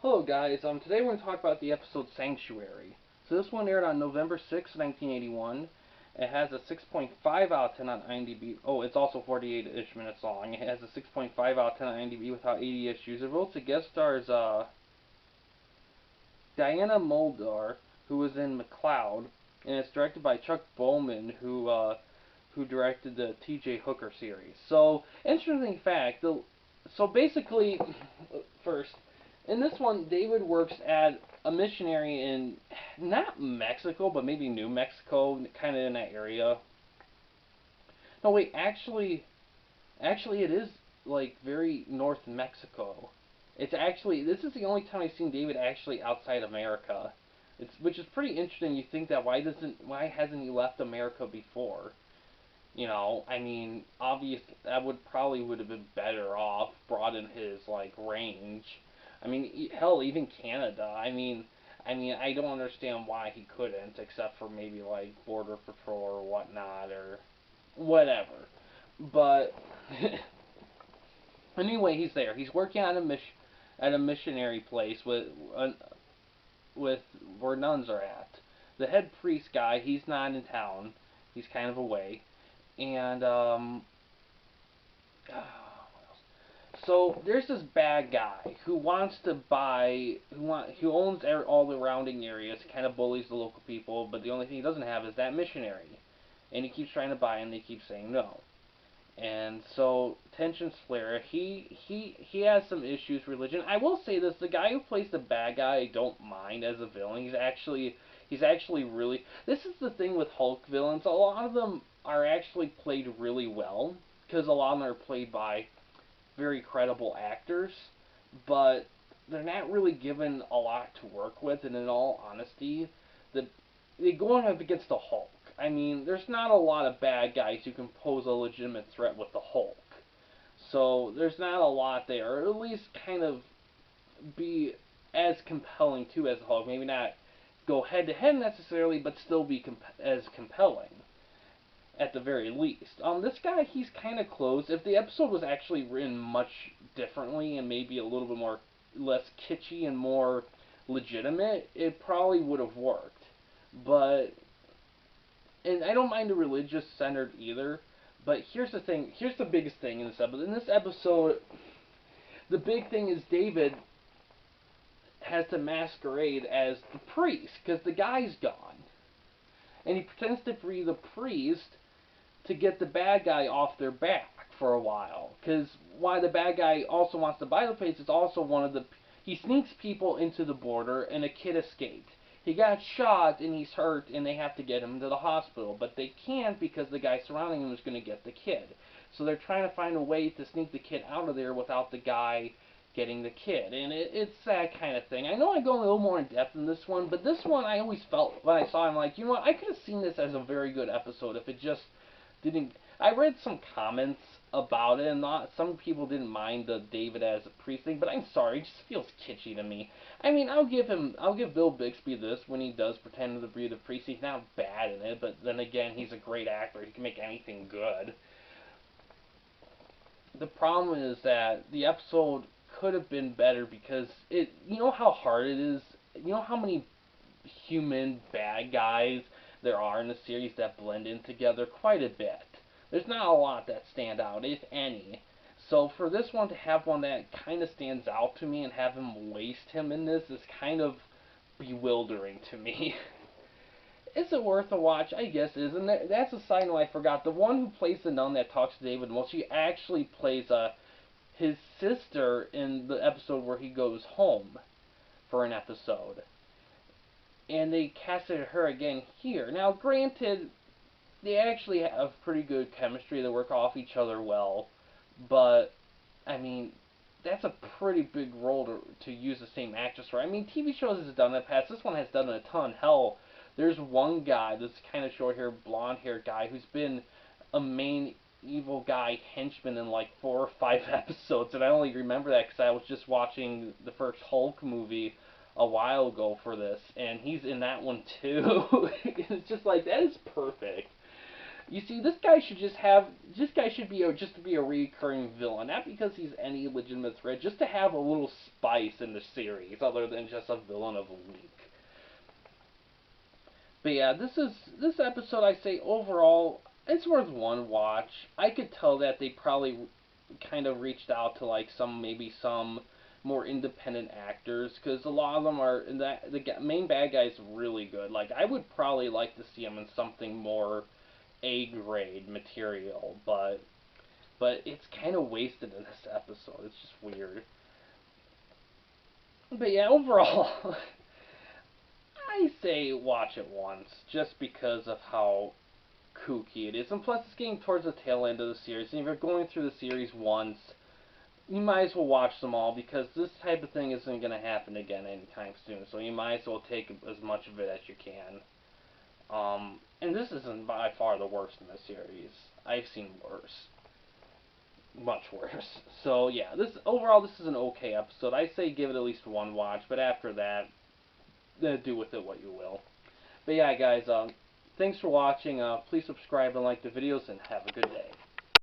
Hello guys, today we're going to talk about the episode Sanctuary. So this one aired on November 6, 1981. It has a 6.5 out of 10 on IMDb. Oh, it's also 48-ish minutes long. It has a 6.5 out of 10 on IMDb without 80 issues. It also guest stars Diana Muldaur, who was in McCloud, and it's directed by Chuck Bowman, who directed the T.J. Hooker series. So, interesting fact, so basically, first, in this one, David works at a missionary in, not Mexico, but maybe New Mexico, kind of in that area. No, wait, actually it is, like, very North Mexico. It's actually, this is the only time I've seen David actually outside America. Which is pretty interesting. You think that why hasn't he left America before? You know, I mean, obviously that would have been better off, broaden his like range. I mean, hell, even Canada. I don't understand why he couldn't, except for maybe like border patrol or whatnot or whatever. But anyway, he's there. He's working on at a missionary place with where nuns are at. The head priest guy, he's not in town. He's kind of away, and so there's this bad guy who wants to buy, who owns all the surrounding areas, kind of bullies the local people, but the only thing he doesn't have is that missionary, and he keeps trying to buy, and they keep saying no. And so tensions flare. He has some issues with religion. I will say this: the guy who plays the bad guy, I don't mind as a villain. He's actually really. This is the thing with Hulk villains. A lot of them are actually played really well because a lot of them are played by very credible actors, but they're not really given a lot to work with. And in all honesty, the they go up against the Hulk. I mean, there's not a lot of bad guys who can pose a legitimate threat with the Hulk. So there's not a lot there, or at least kind of be as compelling too as the Hulk. Maybe not go head to head necessarily, but still be as compelling at the very least. This guy, he's kind of close. If the episode was actually written much differently and maybe a little bit more less kitschy and more legitimate, it probably would have worked. But and I don't mind the religious centered either. But here's the thing. Here's the biggest thing in this episode. In this episode, the big thing is David has to masquerade as the priest because the guy's gone, and he pretends to be the priest to get the bad guy off their back for a while. Because why the bad guy also wants to buy the place is also one of the. He sneaks people into the border, and a kid escaped. He got shot and he's hurt, and they have to get him to the hospital, but they can't because the guy surrounding him is going to get the kid. So they're trying to find a way to sneak the kid out of there without the guy getting the kid, and it's that kind of thing. I know I go a little more in depth in this one, but this one I always felt when I saw it, I'm like, you know what, I could have seen this as a very good episode if it just didn't. I read some comments about it, and not some people didn't mind the David as a priest thing, but I'm sorry, it just feels kitschy to me. I mean, I'll give Bill Bixby this when he does pretend to be the priest. He's not bad in it, but then again, he's a great actor. He can make anything good. The problem is that the episode could have been better because you know how hard it is. You know how many human bad guys there are in the series that blend in together quite a bit. There's not a lot that stand out, if any. So for this one to have one that kind of stands out to me and have him waste him in this is kind of bewildering to me. Is it worth a watch? I guess it is. And that's a side note I forgot. The one who plays the nun that talks to David, well, she actually plays his sister in the episode where he goes home for an episode. And they casted her again here. Now, granted, they actually have pretty good chemistry. They work off each other well. But, I mean, that's a pretty big role to use the same actress for. I mean, TV shows has done that past. This one has done it a ton. Hell, there's one guy, this kind of short-haired, blonde-haired guy, who's been a main evil guy henchman in like 4 or 5 episodes. And I only remember that because I was just watching the first Hulk movie a while ago for this. And he's in that one too. It's just like, that is perfect. You see, this guy should be just to be a recurring villain, not because he's any legitimate threat, just to have a little spice in the series, other than just a villain of the week. But yeah, this episode. I say overall, it's worth one watch. I could tell that they probably kind of reached out to like maybe some more independent actors because a lot of them are the main bad guy's really good. Like I would probably like to see him in something more A grade material, but it's kind of wasted in this episode. It's just weird. But yeah, overall, I say watch it once just because of how kooky it is, and plus it's getting towards the tail end of the series. And if you're going through the series once, you might as well watch them all because this type of thing isn't going to happen again anytime soon. So you might as well take as much of it as you can. And this isn't by far the worst in the series. I've seen worse, much worse. So yeah, this is an okay episode. I say give it at least one watch, but after that, do with it what you will. But yeah, guys, thanks for watching. Please subscribe and like the videos, and have a good day.